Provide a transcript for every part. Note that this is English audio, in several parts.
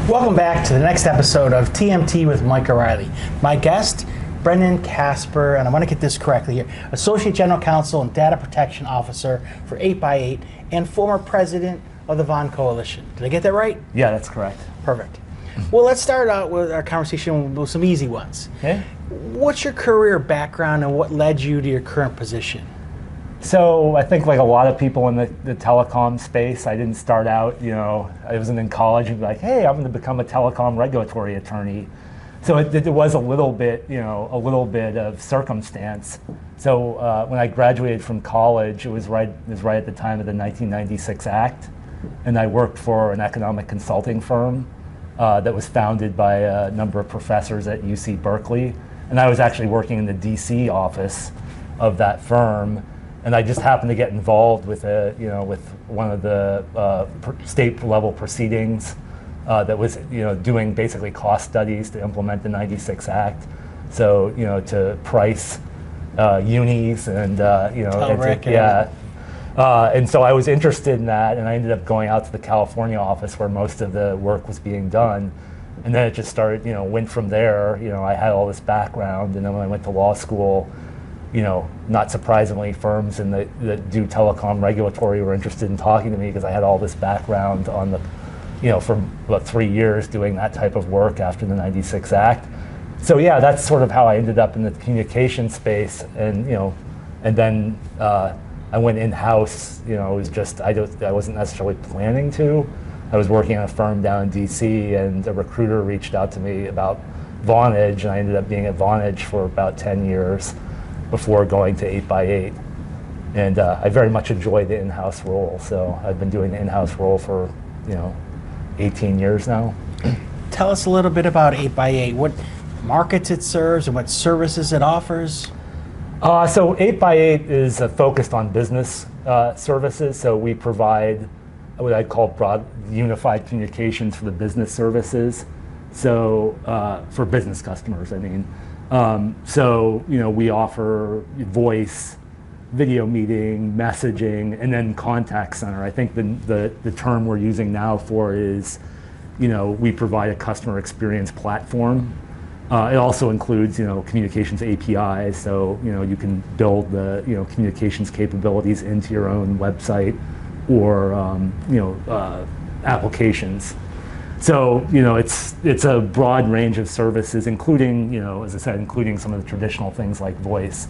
Welcome back to the next episode of TMT with Mike O'Reilly. My guest, Brendan Kasper, and I want to get this correctly here, Associate General Counsel and Data Protection Officer for 8x8 and former president of the VoIP Coalition. Did I get that right? Yeah, that's correct. Perfect. Well, let's start out with our conversation with some easy ones. Okay. What's your career background and what led you to your current position? So I think like a lot of people in the telecom space, I didn't start out, I wasn't in college and be like, hey, I'm going to become a telecom regulatory attorney. So it was a little bit, of circumstance. So when I graduated from college, it was right at the time of the 1996 Act, and I worked for an economic consulting firm that was founded by a number of professors at UC Berkeley, and I was actually working in the DC office of that firm. And I just happened to get involved with with one of the state level proceedings that was doing basically cost studies to implement the 96 Act. So to price unis and and so I was interested in that, and I ended up going out to the California office where most of the work was being done. And then it just started, went from there. I had all this background, and then when I went to law school, not surprisingly, firms that do telecom regulatory were interested in talking to me because I had all this background on the, for about 3 years doing that type of work after the 96 Act. So yeah, that's sort of how I ended up in the communication space, and and then I went in-house. It was just I wasn't necessarily planning to. I was working at a firm down in DC, and a recruiter reached out to me about Vonage, and I ended up being at Vonage for about 10 years. Before going to 8x8, and I very much enjoy the in-house role. So I've been doing the in-house role for 18 years now. Tell us a little bit about 8x8. What markets it serves and what services it offers? So 8x8 is focused on business services. So we provide what I call broad unified communications for the business services. So for business customers, I mean. So we offer voice, video meeting, messaging, and then contact center. I think the term we're using now for is, we provide a customer experience platform. It also includes, communications APIs. So you can build the communications capabilities into your own website or applications. So it's a broad range of services, including as I said, including some of the traditional things like voice,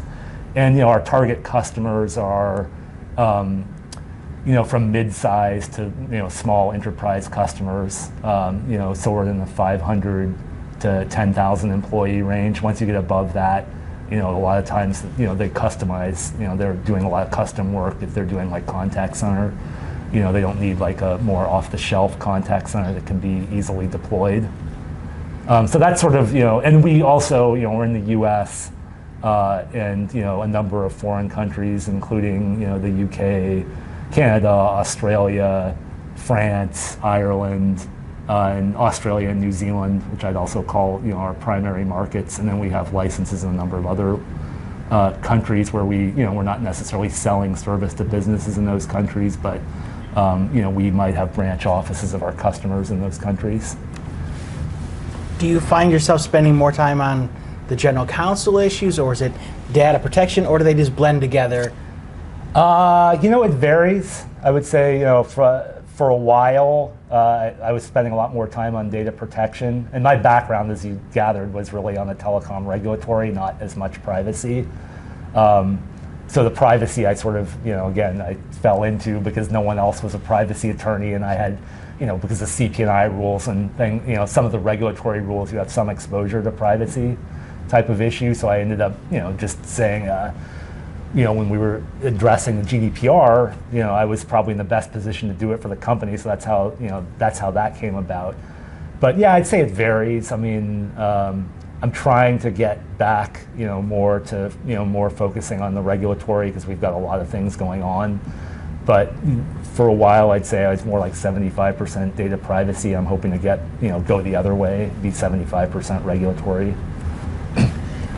and our target customers are from mid-size to small enterprise customers. So we're in the 500 to 10,000 employee range. Once you get above that, a lot of times they customize. They're doing a lot of custom work if they're doing like contact center. They don't need like a more off-the-shelf contact center that can be easily deployed. So that's sort of, and we also, we're in the US and, a number of foreign countries, including, the UK, Canada, Australia, France, Ireland, and Australia and New Zealand, which I'd also call, our primary markets. And then we have licenses in a number of other countries where we're not necessarily selling service to businesses in those countries, but we might have branch offices of our customers in those countries. Do you find yourself spending more time on the general counsel issues, or is it data protection, or do they just blend together? It varies. I would say, for a while, I was spending a lot more time on data protection, and my background, as you gathered, was really on the telecom regulatory, not as much privacy. So the privacy I sort of, again, I fell into because no one else was a privacy attorney, and I had, because of CP&I rules and some of the regulatory rules, you have some exposure to privacy type of issue. So I ended up, just saying, when we were addressing the GDPR, I was probably in the best position to do it for the company. So that's how that came about. But yeah, I'd say it varies. I mean, I'm trying to get back, more to, more focusing on the regulatory because we've got a lot of things going on. But for a while, I'd say I was more like 75% data privacy. I'm hoping to get, go the other way, be 75% regulatory.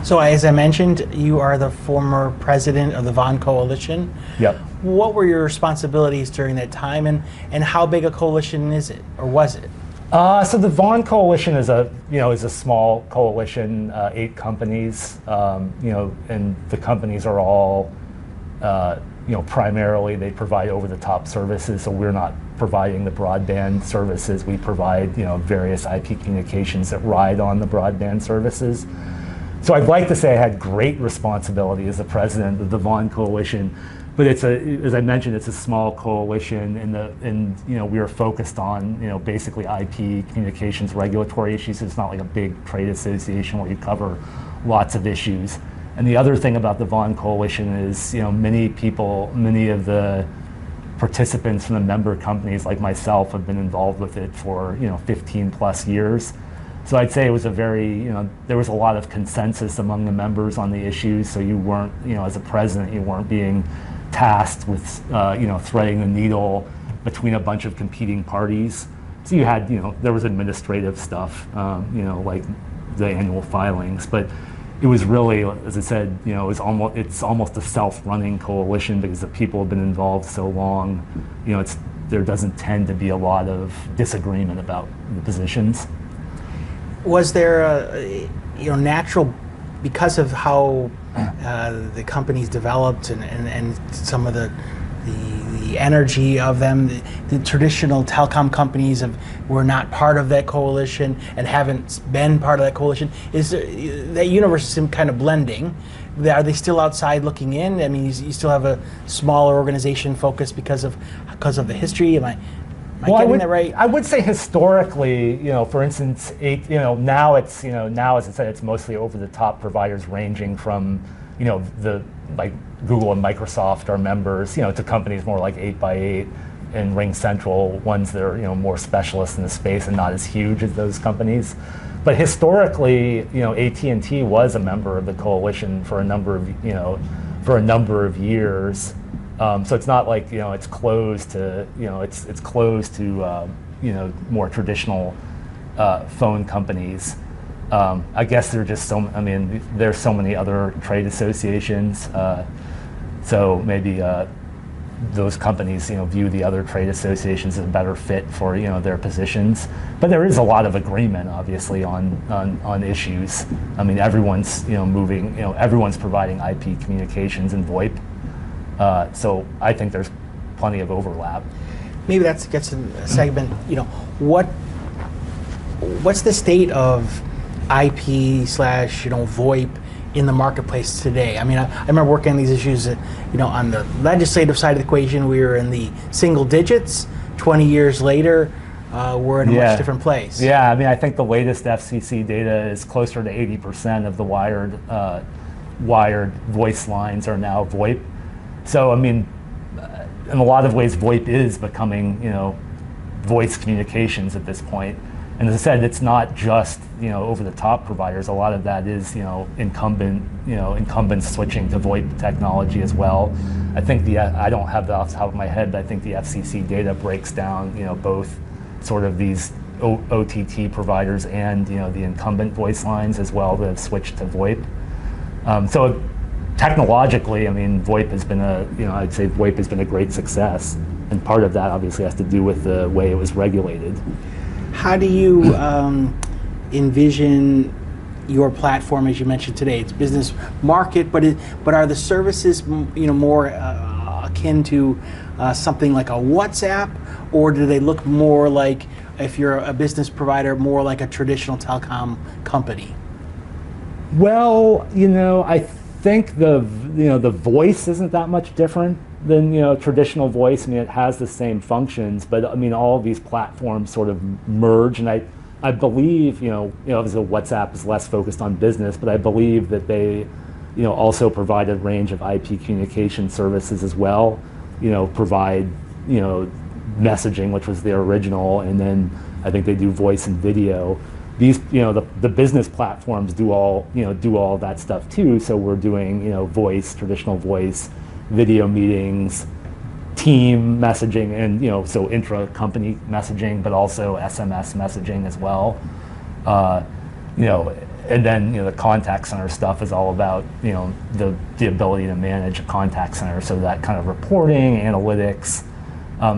So as I mentioned, you are the former president of the VoIP Coalition. Yep. What were your responsibilities during that time, and how big a coalition is it, or was it? So the Vaughn Coalition is a small coalition, 8 companies, and the companies are all, primarily they provide over-the-top services. So we're not providing the broadband services. We provide, various IP communications that ride on the broadband services. So I'd like to say I had great responsibility as the president of the Vaughn Coalition. But as I mentioned, it's a small coalition, and we are focused on basically IP communications regulatory issues. It's not like a big trade association where you cover lots of issues. And the other thing about the Vaughn Coalition is many of the participants from the member companies like myself have been involved with it for 15 plus years. So I'd say it was there was a lot of consensus among the members on the issues. So you weren't as a president, you weren't being tasked with threading the needle between a bunch of competing parties. So you had there was administrative stuff, like the annual filings, but it was really, as I said, it's almost a self-running coalition because the people have been involved so long. There doesn't tend to be a lot of disagreement about the positions. Was there a natural, because of how the companies developed and some of the energy of them, the traditional telecom companies were not part of that coalition and haven't been part of that coalition. Is that universe is kind of blending? Are they still outside looking in? I mean, you still have a smaller organization focused because of the history. Am I getting that right? I would say historically, for instance, now it's now as I said, it's mostly over-the-top providers ranging from like Google and Microsoft are members, to companies more like 8x8 and Ring Central, ones that are more specialists in the space and not as huge as those companies. But historically, AT&T was a member of the coalition for a number of years. So it's not like it's closed to it's closed to more traditional phone companies. I guess there are just there's so many other trade associations. So maybe those companies view the other trade associations as a better fit for their positions. But there is a lot of agreement, obviously, on issues. I mean, everyone's moving. Everyone's providing IP communications and VoIP. So I think there's plenty of overlap. Maybe that gets in a segment. What's the state of IP / VoIP in the marketplace today? I mean, I remember working on these issues. On the legislative side of the equation, we were in the single digits. 20 years later, we're in a much different place. Yeah, I mean, I think the latest FCC data is closer to 80% of the wired voice lines are now VoIP. So, I mean, in a lot of ways, VoIP is becoming, voice communications at this point. And as I said, it's not just, over-the-top providers. A lot of that is, incumbents switching to VoIP technology as well. I think I don't have that off the top of my head, but I think the FCC data breaks down, both sort of these OTT providers and, the incumbent voice lines as well that have switched to VoIP. So technologically, I mean, VoIP has been I'd say VoIP has been a great success. And part of that obviously has to do with the way it was regulated. How do you envision your platform, as you mentioned today? It's business market, but are the services more akin to something like a WhatsApp, or do they look more like, if you're a business provider, more like a traditional telecom company? Well, I think the voice isn't that much different than traditional voice. I mean, it has the same functions, but I mean, all of these platforms sort of merge, and I believe obviously WhatsApp is less focused on business, but I believe that they also provide a range of IP communication services as well. Provide messaging, which was their original, and then I think they do voice and video. These the business platforms do all that stuff too. So we're doing voice, traditional voice, video meetings, team messaging, and so intra-company messaging, but also SMS messaging as well. And then the contact center stuff is all about the ability to manage a contact center, so that kind of reporting, analytics.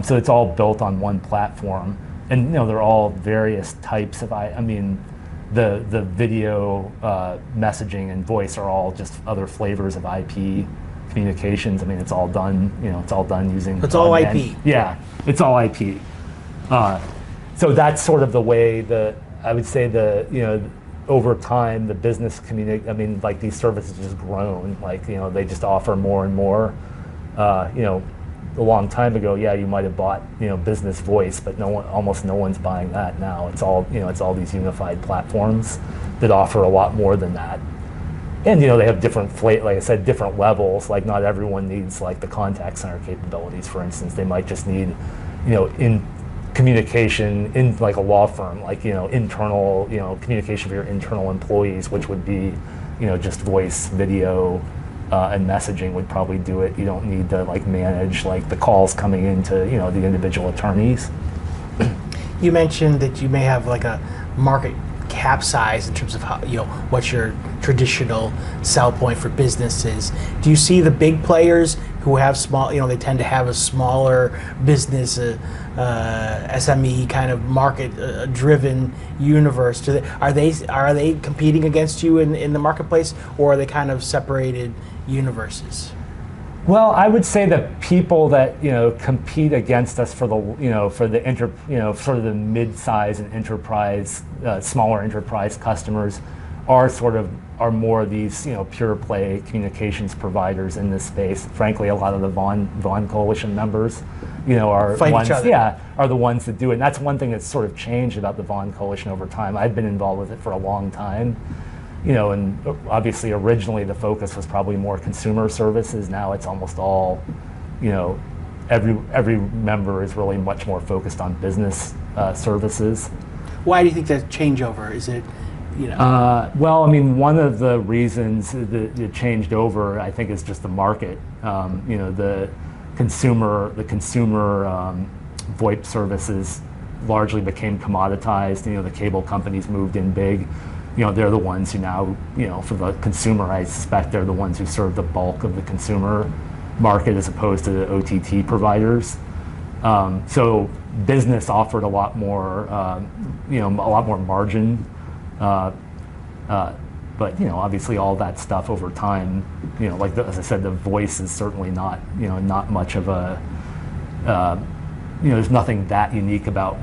So it's all built on one platform. and they're all various types of, I mean, the video messaging and voice are all just other flavors of IP communications. I mean, it's all done, it's all done using. It's all IP. Yeah, it's all IP. So that's sort of the way I would say over time the business I mean, like these services just grown. Like they just offer more and more. A long time ago, yeah, you might have bought business voice, but almost no one's buying that now. It's all it's all these unified platforms that offer a lot more than that. And they have different like I said, different levels. Like not everyone needs like the contact center capabilities, for instance. They might just need in communication in like a law firm, like internal communication for your internal employees, which would be just voice, video, and messaging would probably do it. You don't need to like manage like the calls coming into the individual attorneys. You mentioned that you may have like a market cap size in terms of how what's your traditional sell point for businesses. Do you see the big players who have small, they tend to have a smaller business, SME kind of market driven universe? Are they competing against you in the marketplace, or are they kind of separated universes? Well, I would say that people that compete against us for the sort of the mid-size and enterprise, smaller enterprise customers, are more of these pure play communications providers in this space. Frankly, a lot of the Vaughn Coalition members, are fight ones, each other. yeah, are the ones that do it. And that's one thing that's sort of changed about the Vaughn Coalition over time. I've been involved with it for a long time. And obviously originally the focus was probably more consumer services. Now it's almost all, every member is really much more focused on business services. Why do you think that changeover? Is it, well, I mean, one of the reasons that it changed over, I think, is just the market. The consumer VoIP services largely became commoditized. The cable companies moved in big. They're the ones who now, for the consumer, I suspect they're the ones who serve the bulk of the consumer market as opposed to the OTT providers. So business offered a lot more, margin. But obviously all that stuff over time, as I said, the voice is certainly not, not much of a, there's nothing that unique about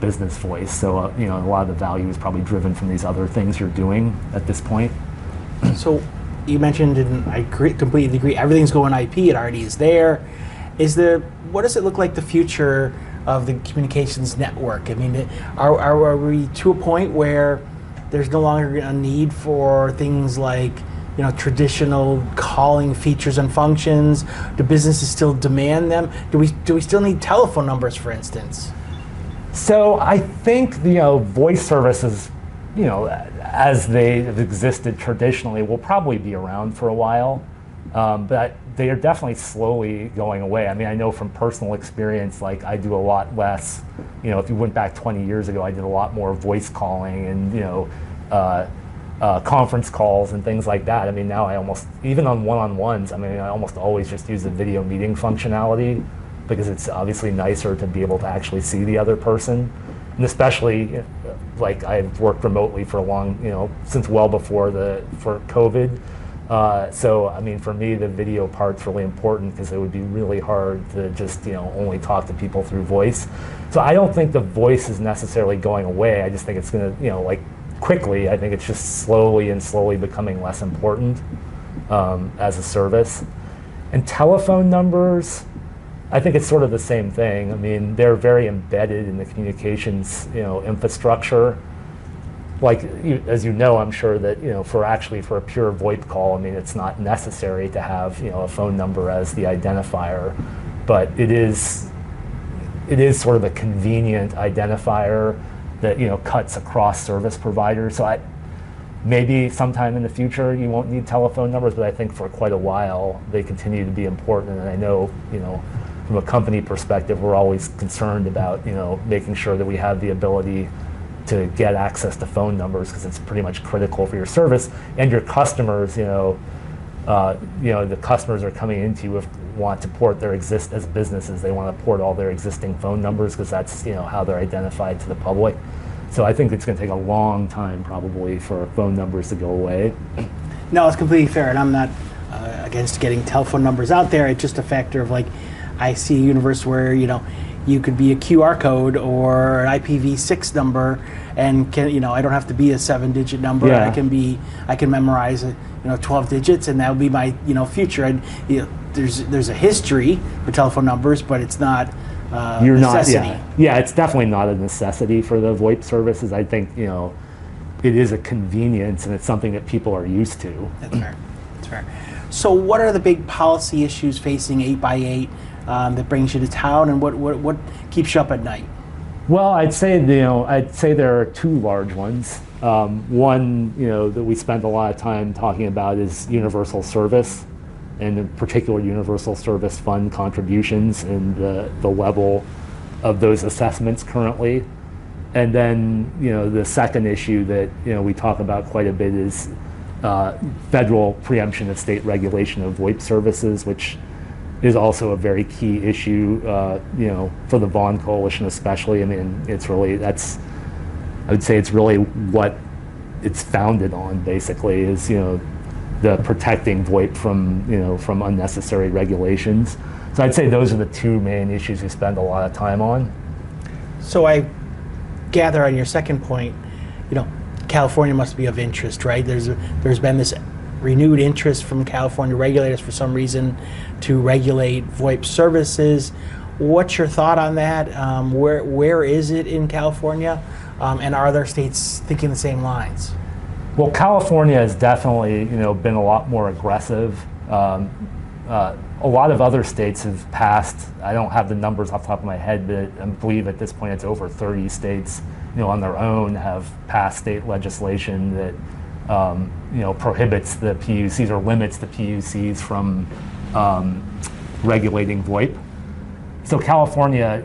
business voice. So a lot of the value is probably driven from these other things you're doing at this point. So you mentioned, and I completely agree, everything's going IP. It already is there. What does it look like the future of the communications network? I mean, are we to a point where there's no longer a need for things like traditional calling features and functions? Do businesses still demand them? Do we still need telephone numbers, for instance? So I think voice services, as they have existed traditionally, will probably be around for a while, but they are definitely slowly going away. I mean, I know from personal experience, like I do a lot less. If you went back 20 years ago, I did a lot more voice calling and conference calls and things like that. I mean, now I almost, even on one-on-ones, I almost always just use the video meeting functionality, because it's obviously nicer to be able to actually see the other person. And especially, like I've worked remotely for a long, since well before for COVID. So, I mean, for me, the video part's really important because it would be really hard to just, only talk to people through voice. So I don't think the voice is necessarily going away. I just think it's going to, quickly, I think it's just slowly becoming less important as a service. And telephone numbers, I think it's sort of the same thing. I mean, they're very embedded in the communications, infrastructure. Like, as I'm sure that, for a pure VoIP call, I mean, it's not necessary to have, a phone number as the identifier, but it is sort of a convenient identifier that, cuts across service providers. So maybe sometime in the future you won't need telephone numbers, but I think for quite a while they continue to be important. And I know, from a company perspective, we're always concerned about, making sure that we have the ability to get access to phone numbers, because it's pretty much critical for your service and your customers. the customers are coming into want to port their as businesses, they want to port all their existing phone numbers because that's how they're identified to the public. So I think it's going to take a long time probably for phone numbers to go away. No, it's completely fair, and I'm not against getting telephone numbers out there. It's just a factor of like, I see a universe where you could be a QR code or an IPv6 number, and I don't have to be a 7-digit number. Yeah. I can memorize 12 digits, and that would be my future. And there's a history for telephone numbers, but it's not necessity. Yeah, it's definitely not a necessity for the VoIP services. I think it is a convenience, and it's something that people are used to. That's fair. That's fair. So, what are the big policy issues facing 8x8 that brings you to town, and what keeps you up at night? Well, I'd say there are two large ones. One, that we spend a lot of time talking about is universal service, and in particular universal service fund contributions and the level of those assessments currently. And then, the second issue that we talk about quite a bit is federal preemption of state regulation of VoIP services, which is also a very key issue, for the Vaughan Coalition especially. I mean, I would say it's really what it's founded on, basically, is the protecting VoIP from unnecessary regulations. So I'd say those are the two main issues we spend a lot of time on. So I gather on your second point, California must be of interest, right? There's been this renewed interest from California regulators for some reason to regulate VoIP services. What's your thought on that? Where is it in California? And are other states thinking the same lines? Well, California has definitely been a lot more aggressive. A lot of other states have passed, I don't have the numbers off the top of my head, but I believe at this point it's over 30 states on their own have passed state legislation that prohibits the PUCs or limits the PUCs from regulating VoIP. So California,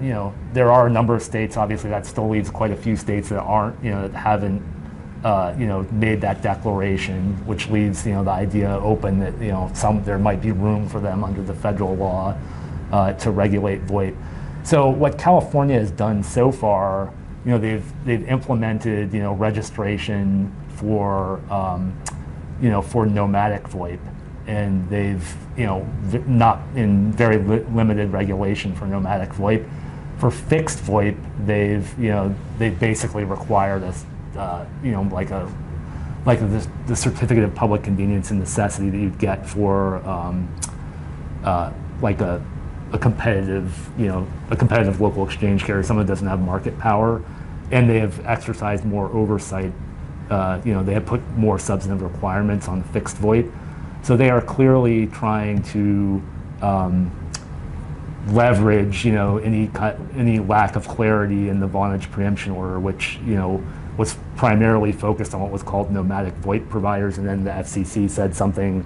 there are a number of states, obviously that still leaves quite a few states that aren't, that haven't made that declaration, which leaves the idea open that there might be room for them under the federal law to regulate VoIP. So what California has done so far, they've implemented registration for for nomadic VoIP, and they've not in very limited regulation for nomadic VoIP. For fixed VoIP, they've basically required us. The certificate of public convenience and necessity that you'd get for a competitive local exchange carrier, someone that doesn't have market power, and they have exercised more oversight. They have put more substantive requirements on fixed VoIP, so they are clearly trying to leverage any lack of clarity in the Vonage preemption order, which was primarily focused on what was called nomadic VoIP providers, and then the FCC said something,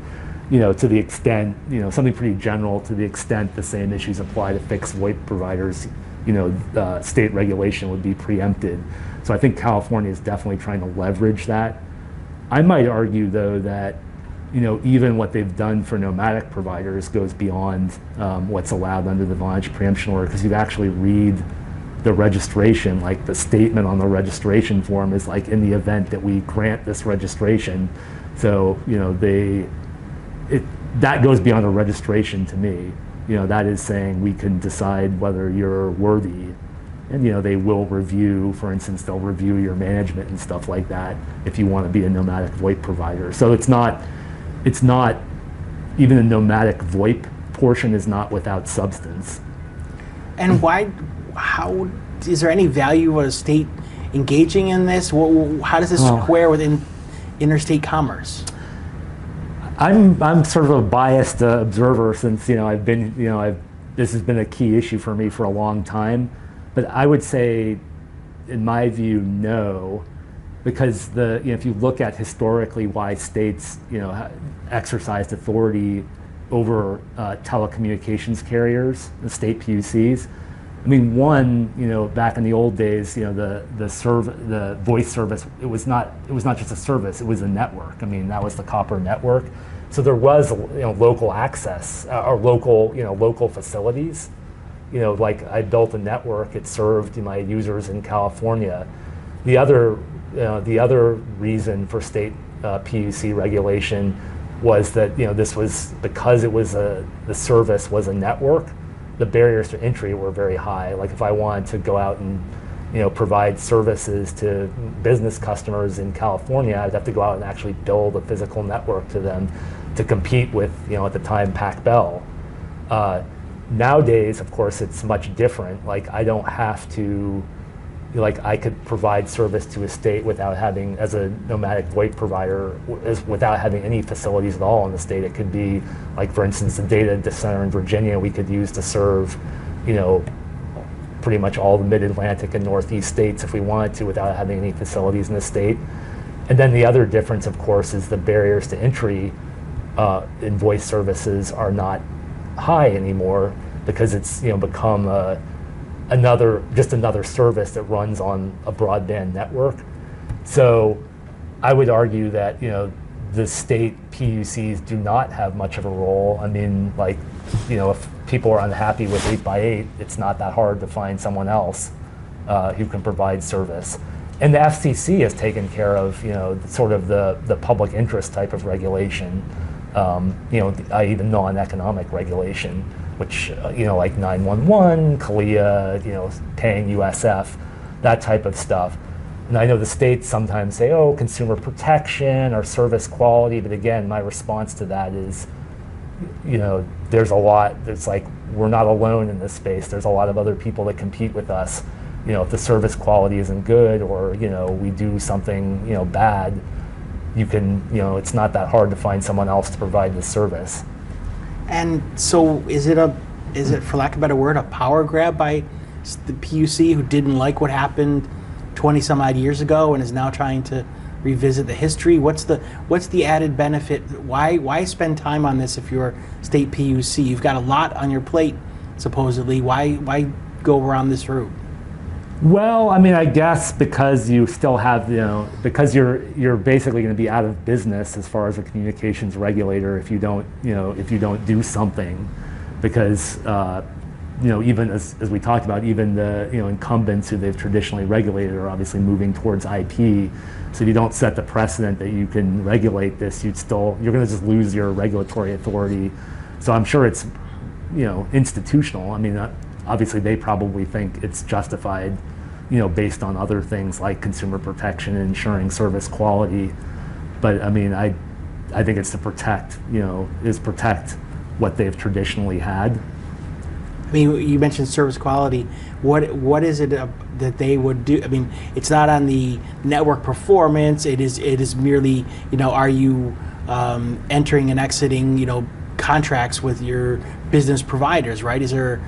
to the extent, something pretty general, to the extent the same issues apply to fixed VoIP providers, state regulation would be preempted. So I think California is definitely trying to leverage that. I might argue, though, that even what they've done for nomadic providers goes beyond what's allowed under the Vonage preemption order, because you actually read the registration, like the statement on the registration form is like, in the event that we grant this registration. So that goes beyond a registration to me. That is saying we can decide whether you're worthy, and they will review, for instance, they'll review your management and stuff like that if you want to be a nomadic VoIP provider. So it's not even the nomadic VoIP portion is not without substance. And how is there any value of a state engaging in this? How does this square within interstate commerce? I'm sort of a biased observer, since I've been this has been a key issue for me for a long time, but I would say, in my view, no, because if you look at historically why states exercised authority over telecommunications carriers, the state PUCs, I mean, one, back in the old days, the voice service, it was not just a service, it was a network. I mean, that was the copper network. So there was, local access or local facilities. Like I built a network, it served my users in California. The other reason for state PUC regulation was that this was because the service was a network. The barriers to entry were very high. Like if I wanted to go out and provide services to business customers in California, I'd have to go out and actually build a physical network to them to compete with at the time PacBell. Nowadays, of course, it's much different. Like I don't have to. I could provide service to a state without having, as a nomadic VoIP provider, without having any facilities at all in the state. It could be, like for instance, the data center in Virginia we could use to serve, pretty much all the mid-Atlantic and Northeast states if we wanted to without having any facilities in the state. And then the other difference, of course, is the barriers to entry in voice services are not high anymore because it's become another service that runs on a broadband network. So I would argue that the state PUCs do not have much of a role. I mean, if people are unhappy with 8x8, it's not that hard to find someone else who can provide service. And the FCC has taken care of sort of the public interest type of regulation, i.e. the non-economic regulation, which like 911, CALEA, paying USF, that type of stuff. And I know the states sometimes say, oh, consumer protection or service quality, but again, my response to that is, there's a lot. It's like we're not alone in this space. There's a lot of other people that compete with us. If the service quality isn't good or we do something bad, you can it's not that hard to find someone else to provide this service. And so is it, for lack of a better word, a power grab by the PUC who didn't like what happened 20 some odd years ago and is now trying to revisit the history? What's the added benefit? Why spend time on this if you're state PUC? You've got a lot on your plate, supposedly. Why go around this route? Well, I mean, I guess because you still have, because you're basically going to be out of business as far as a communications regulator if you don't do something, because even as we talked about, even the incumbents who they've traditionally regulated are obviously moving towards IP. So if you don't set the precedent that you can regulate this, you're going to just lose your regulatory authority. So I'm sure it's institutional. I mean, obviously they probably think it's justified, based on other things like consumer protection and ensuring service quality. But I mean, I think it's to protect what they've traditionally had. I mean, you mentioned service quality. What is it that they would do? I mean, it's not on the network performance. It is merely, are you entering and exiting, contracts with your business providers, right? Is there?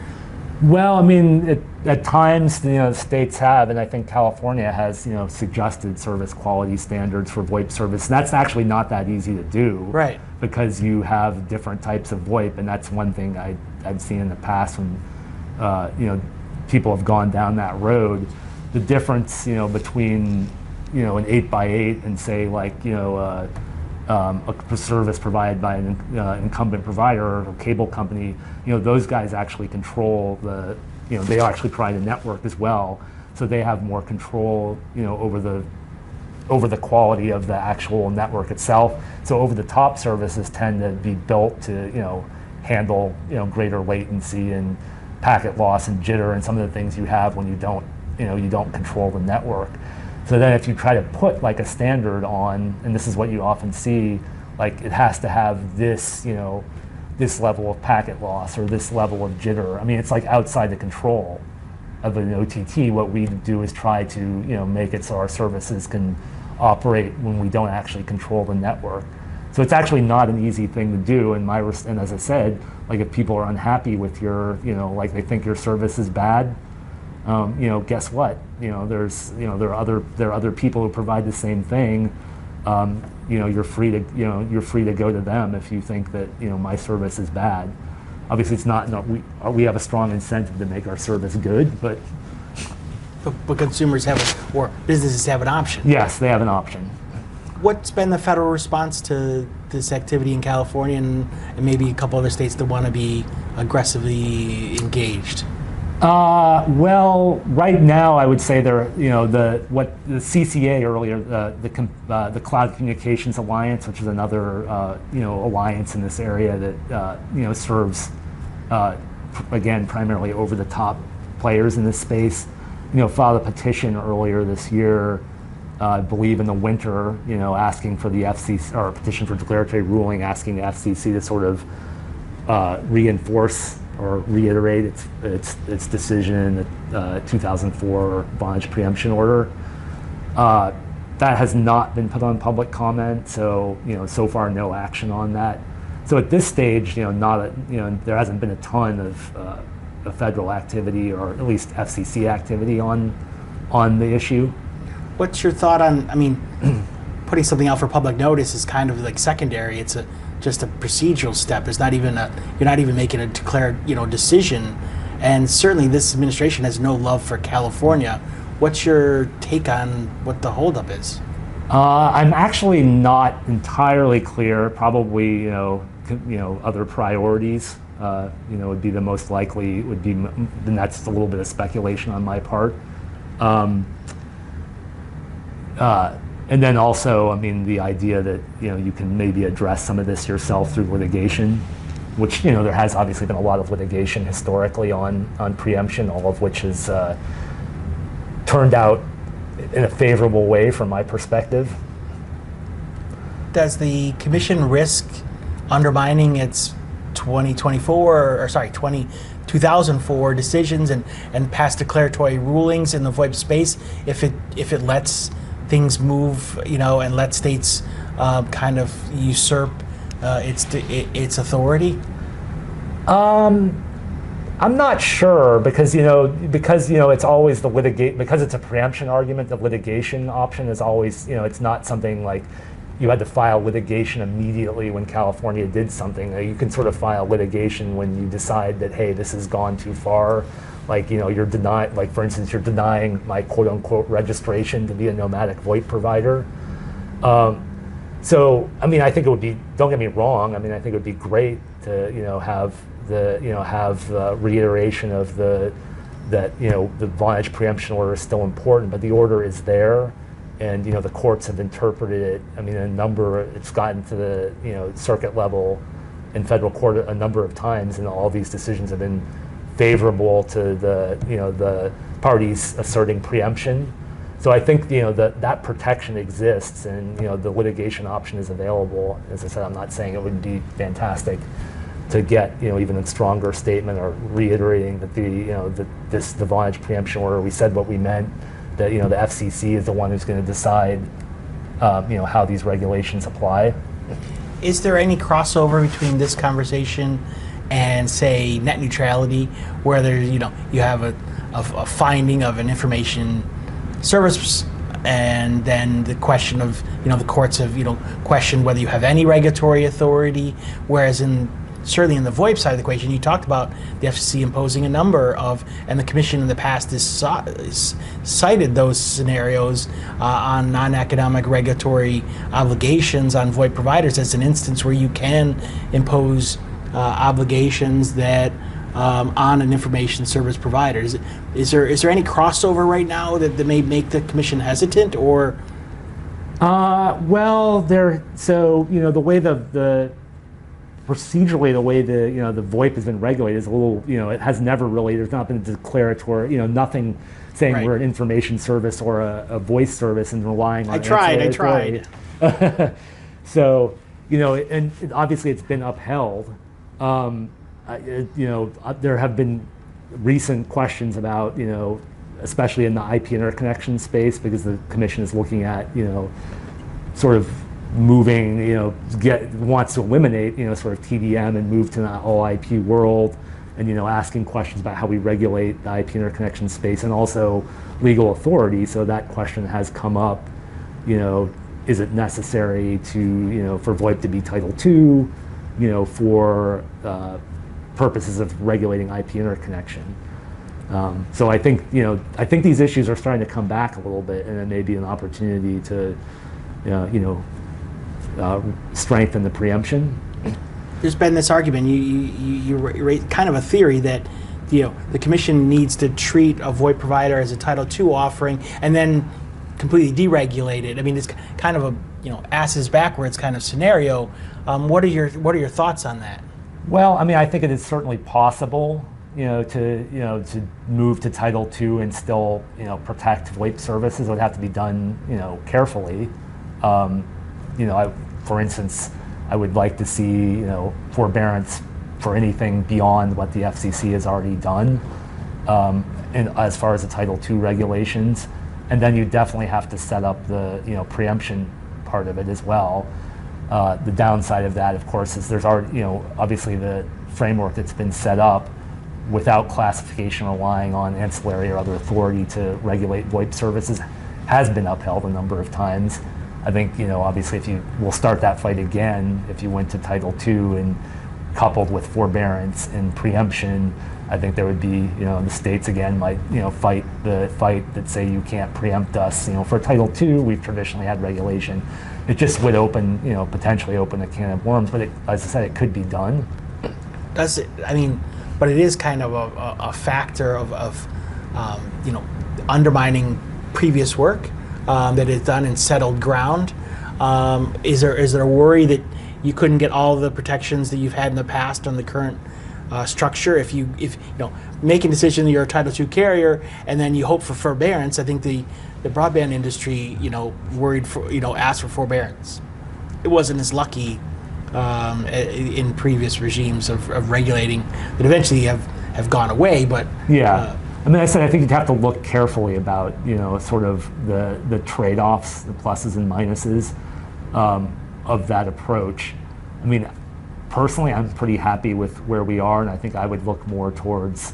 Well, I mean, at times, states have, and I think California has, suggested service quality standards for VoIP service. And that's actually not that easy to do, right? Because you have different types of VoIP, and that's one thing I've seen in the past when, people have gone down that road. The difference, between, an 8x8 and say like, a service provided by an incumbent provider or a cable company, those guys actually control they actually provide a network as well, so they have more control, over the quality of the actual network itself. So over-the-top services tend to be built to, handle, greater latency and packet loss and jitter and some of the things you have when you don't control the network. So then if you try to put like a standard on, and this is what you often see, like it has to have this, this level of packet loss or this level of jitter. I mean, it's like outside the control of an OTT. What we do is try to, make it so our services can operate when we don't actually control the network. So it's actually not an easy thing to do. And as I said, like if people are unhappy with your, like they think your service is bad, guess what? There are other people who provide the same thing. You're free to go to them if you think that my service is bad. Obviously, it's not. No, we have a strong incentive to make our service good, but But consumers have, or businesses have an option. yes, they have an option. What's been the federal response to this activity in California and maybe a couple other states that want to be aggressively engaged? Well, right now, I would say what the CCA earlier, the Cloud Communications Alliance, which is another alliance in this area that serves again primarily over-the-top players in this space. Filed a petition earlier this year, I believe in the winter, asking for the FCC, or a petition for declaratory ruling, asking the FCC to sort of reinforce or reiterate its decision, the 2004 bondage preemption order. That has not been put on public comment, so so far no action on that. So at this stage, there hasn't been a ton of federal activity, or at least FCC activity on the issue. What's your thought on, putting something out for public notice is kind of like secondary. It's just a procedural step. There's not even you're not even making a declared, decision. And certainly this administration has no love for California. What's your take on what the holdup is? I'm actually not entirely clear. Probably, other priorities, would be the most likely. Then that's a little bit of speculation on my part. And then also, the idea that you can maybe address some of this yourself through litigation, which there has obviously been a lot of litigation historically on preemption, all of which has turned out in a favorable way from my perspective. Does the commission risk undermining its 2004 decisions and past declaratory rulings in the VoIP space if it lets things move, and let states kind of usurp its authority? I'm not sure because it's always the litigate, because it's a preemption argument. The litigation option is always, it's not something like you had to file litigation immediately when California did something. You can sort of file litigation when you decide that, hey, this has gone too far. Like, you're denying, like for instance, you're denying my quote unquote registration to be a nomadic VoIP provider. So, I think it would be, don't get me wrong, I think it would be great to, have the reiteration of the bondage preemption order is still important, but the order is there, and the courts have interpreted it. It's gotten to the circuit level in federal court a number of times, and all these decisions have been favorable to the parties asserting preemption. So I think that protection exists, and the litigation option is available. As I said, I'm not saying it would be fantastic to get even a stronger statement or reiterating that the bondage preemption order, we said what we meant, that the FCC is the one who's going to decide how these regulations apply. Is there any crossover between this conversation and, say, net neutrality, where there you have a finding of an information service, and then the question of the courts have questioned whether you have any regulatory authority, whereas certainly in the VoIP side of the equation, you talked about the FCC imposing a number of, and the Commission in the past has cited those scenarios on non-economic regulatory obligations on VoIP providers as an instance where you can impose obligations that on an information service provider. Is there any crossover right now that may make the Commission hesitant, or? Well, the way procedurally, the way the VoIP has been regulated is a little, it has never really, there's not been a declaratory, nothing saying right. We're an information service or a voice service and relying on I tried. So, and obviously it's been upheld. There have been recent questions about, especially in the IP interconnection space, because the Commission is looking at, sort of moving, wants to eliminate, sort of TDM and move to an all IP world, and asking questions about how we regulate the IP interconnection space and also legal authority. So that question has come up. Is it necessary to, for VoIP to be Title II, for purposes of regulating IP interconnection. So I think, I think these issues are starting to come back a little bit, and it may be an opportunity to, strengthen the preemption. There's been this argument, you raise kind of a theory that the commission needs to treat a VoIP provider as a Title II offering and then completely deregulate it. I mean, it's kind of a asses backwards kind of scenario. What are your thoughts on that? Well, I mean, I think it is certainly possible, to move to Title II and still, protect VoIP services. It would have to be done, carefully. For instance, I would like to see, forbearance for anything beyond what the FCC has already done, and as far as the Title II regulations. And then you definitely have to set up the, preemption part of it as well. The downside of that, of course, is there's already, obviously the framework that's been set up without classification relying on ancillary or other authority to regulate VoIP services has been upheld a number of times. I think, obviously we'll start that fight again if you went to Title II and coupled with forbearance and preemption. I think there would be, the states again might, fight the fight that say you can't preempt us. For Title II, we've traditionally had regulation. It just would open, potentially open a can of worms, but as I said, it could be done. Does it? I mean, but it is kind of a factor of undermining previous work that is done in settled ground. Is there a worry that you couldn't get all of the protections that you've had in the past on the current structure if you make a decision that you're a Title II carrier and then you hope for forbearance? I think the broadband industry worried for asked for forbearance. It wasn't as lucky in previous regimes of regulating that eventually have gone away. But yeah, I mean, I think you'd have to look carefully about sort of the trade-offs, the pluses and minuses of that approach. I mean, personally, I'm pretty happy with where we are, and I think I would look more towards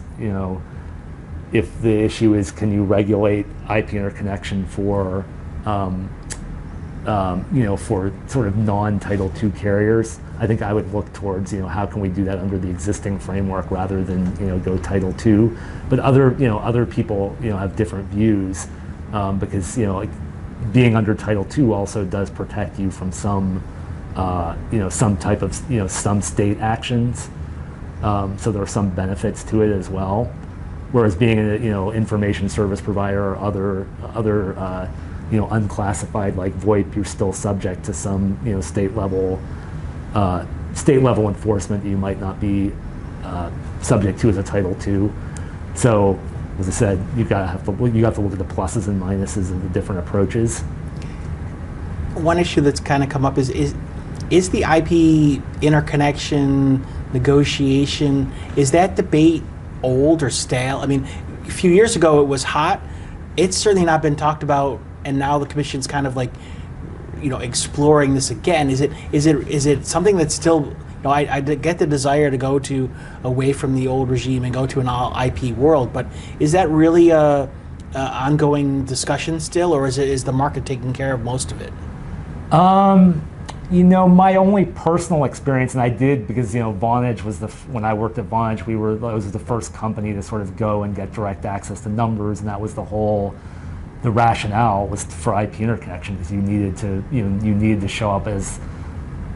if the issue is can you regulate IP interconnection for for sort of non-Title II carriers. I think I would look towards, how can we do that under the existing framework rather than, go Title II. But other people, have different views because, being under Title II also does protect you from some, some type of, some state actions. So there are some benefits to it as well. Whereas being an, information service provider or other unclassified like VoIP, you're still subject to some, state level enforcement that you might not be subject to as a Title II. So, as I said, you have to look at the pluses and minuses of the different approaches. One issue that's kind of come up is the IP interconnection negotiation, is that debate old or stale? I mean, a few years ago it was hot. It's certainly not been talked about, and now the commission's kind of like, exploring this again. Is it something that's still? I get the desire to go to away from the old regime and go to an all IP world, but is that really a ongoing discussion still, or is the market taking care of most of it? My only personal experience, and I did because Vonage was when I worked at Vonage, it was the first company to sort of go and get direct access to numbers, and that was the rationale was for IP interconnection because you needed to show up as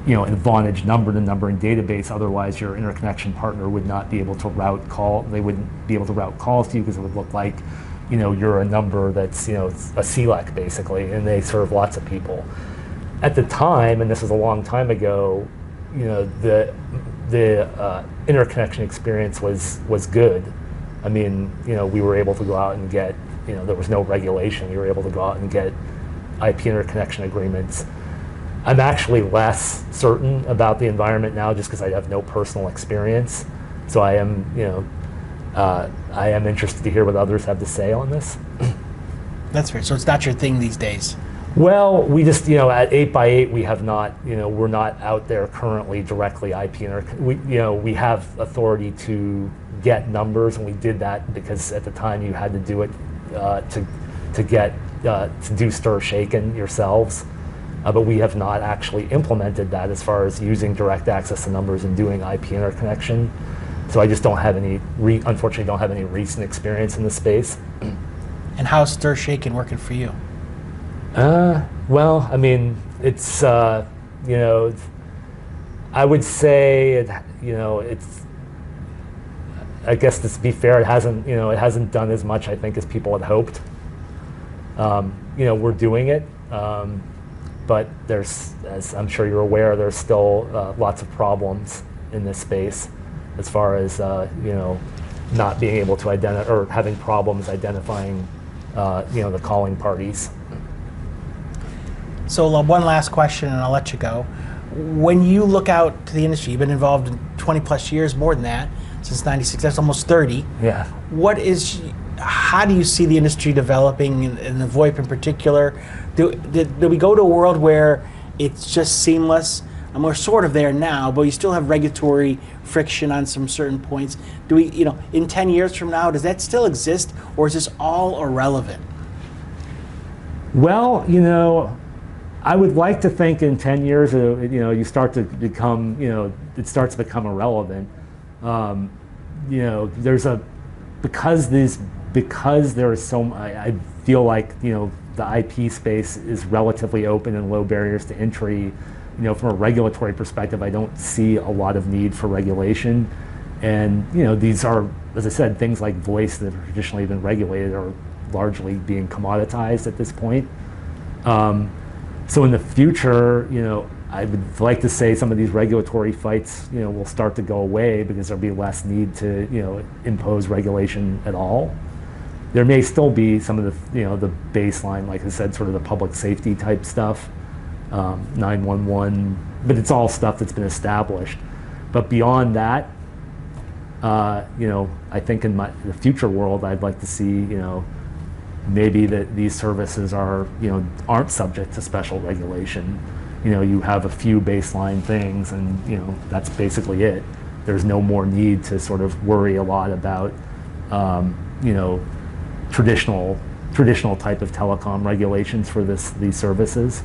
a Vonage number-to-numbering database. Otherwise, your interconnection partner would not be able to route call. They wouldn't be able to route calls to you because it would look like you're a number that's a CLEC basically, and they serve lots of people. At the time, and this was a long time ago, the interconnection experience was good. I mean, we were able to go out and get, there was no regulation. We were able to go out and get IP interconnection agreements. I'm actually less certain about the environment now just because I have no personal experience. So I am, I am interested to hear what others have to say on this. That's fair. So it's not your thing these days. Well, we just, at 8x8, we have not, we're not out there currently directly IP we have authority to get numbers, and we did that because at the time you had to do it to do stir shaken yourselves, but we have not actually implemented that as far as using direct access to numbers and doing IP interconnection. So I just don't have any, unfortunately, don't have any recent experience in the space. And how's stir shaking working for you? Well, I mean, it's you know, I would say it's. I guess to be fair, it hasn't done as much, I think, as people had hoped. We're doing it, but there's, as I'm sure you're aware, there's still lots of problems in this space, as far as not being able to identify or having problems identifying the calling parties. So one last question, and I'll let you go. When you look out to the industry, you've been involved in 20 plus years, more than that, since '96. That's almost 30. Yeah. How do you see the industry developing, in the VoIP in particular? Do we go to a world where it's just seamless? And we're sort of there now, but you still have regulatory friction on some certain points. Do we, in 10 years from now, does that still exist, or is this all irrelevant? Well, I would like to think in 10 years, you start to become, it starts to become irrelevant. Because there is so, I feel like, the IP space is relatively open and low barriers to entry. From a regulatory perspective, I don't see a lot of need for regulation. And, these are, as I said, things like voice that have traditionally been regulated are largely being commoditized at this point. So in the future, I would like to say some of these regulatory fights, will start to go away because there'll be less need to, impose regulation at all. There may still be some of the, the baseline, like I said, sort of the public safety type stuff, 911, but it's all stuff that's been established. But beyond that, I think in the future world, I'd like to see, maybe that these services are, aren't subject to special regulation. You have a few baseline things, and that's basically it. There's no more need to sort of worry a lot about, traditional type of telecom regulations for these services.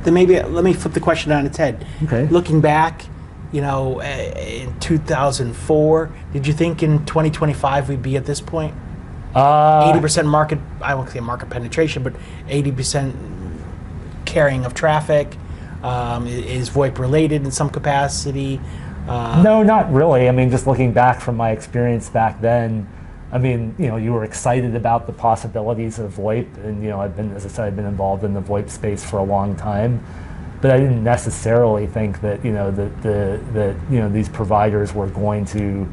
Then maybe let me flip the question on its head. Okay. Looking back, in 2004, did you think in 2025 we'd be at this point? 80% market, I won't say market penetration, but 80% carrying of traffic. Is VoIP related in some capacity? No, not really. I mean, just looking back from my experience back then, I mean, you were excited about the possibilities of VoIP, and as I said, I've been involved in the VoIP space for a long time, but I didn't necessarily think that these providers were going to,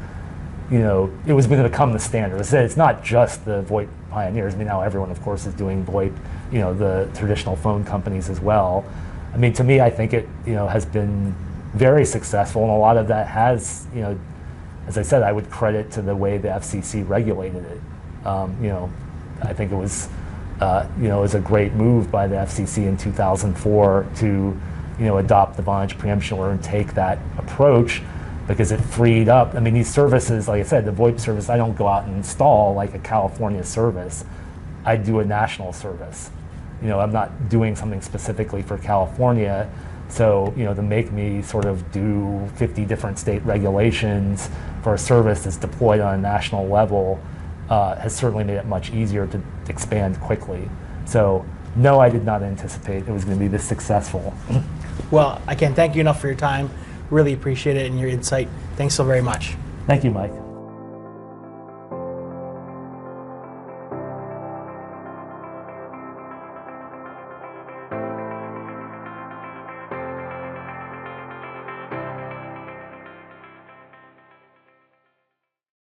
it was going to become the standard. As I said, it's not just the VoIP pioneers. I mean, now everyone, of course, is doing VoIP. The traditional phone companies as well. I mean, to me, I think it has been very successful, and a lot of that has, as I said, I would credit to the way the FCC regulated it. I think it was, it was a great move by the FCC in 2004 to, adopt the vonage preemption order and take that approach, because it freed up. I mean, these services, like I said, the VoIP service, I don't go out and install like a California service. I do a national service. I'm not doing something specifically for California. So, to make me sort of do 50 different state regulations for a service that's deployed on a national level has certainly made it much easier to expand quickly. So, no, I did not anticipate it was going to be this successful. Well, I can't thank you enough for your time. Really appreciate it and your insight. Thanks so very much. Thank you, Mike.